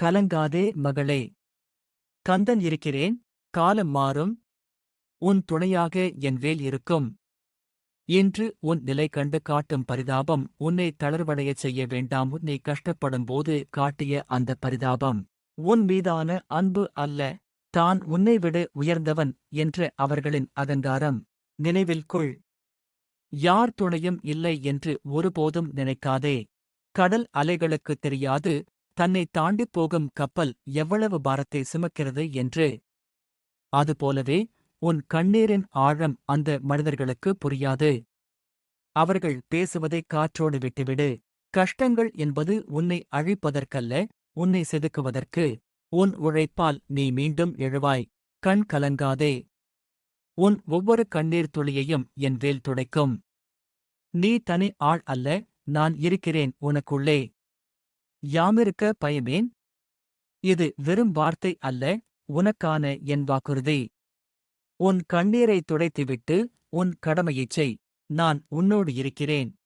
கலங்காதே மகளே. கந்தன் இருக்கிறேன். காலம் மாறும். உன் துணையாக என் வேல் இருக்கும். இன்று உன் நிலை கண்டு காட்டும் பரிதாபம் உன்னை தளர்வடையச் செய்ய வேண்டாம். உன்னை கஷ்டப்படும்போது காட்டிய அந்த பரிதாபம் உன் மீதான அன்பு அல்ல. தான் உன்னைவிட உயர்ந்தவன் என்ற அவர்களின் அகங்காரம். நினைவில் கொள். யார் துணையும் இல்லை என்று ஒருபோதும் நினைக்காதே. கடல் அலைகளுக்குத் தெரியாது தன்னை தாண்டிப் போகும் கப்பல் எவ்வளவு பாரத்தை சுமக்கிறது என்று. அதுபோலவே உன் கண்ணீரின் ஆழம் அந்த மனிதர்களுக்கு புரியாது. அவர்கள் பேசுவதைக் காற்றோடு விட்டுவிடு. கஷ்டங்கள் என்பது உன்னை அழிப்பதற்கல்ல, உன்னை செதுக்குவதற்கு. உன் உழைப்பால் நீ மீண்டும் எழுவாய். கண் கலங்காதே. உன் ஒவ்வொரு கண்ணீர் துளியையும் என் வேல் துடைக்கும். நீ தனி ஆள் அல்ல, நான் இருக்கிறேன் உனக்குள்ளே. யாமிருக்க பயமேன்? இது வெறும் வார்த்தை அல்ல, உனக்கான என் வாக்குறுதி. உன் கண்ணீரை துடைத்துவிட்டு உன் கடமையைச் செய். நான் உன்னோடு இருக்கிறேன்.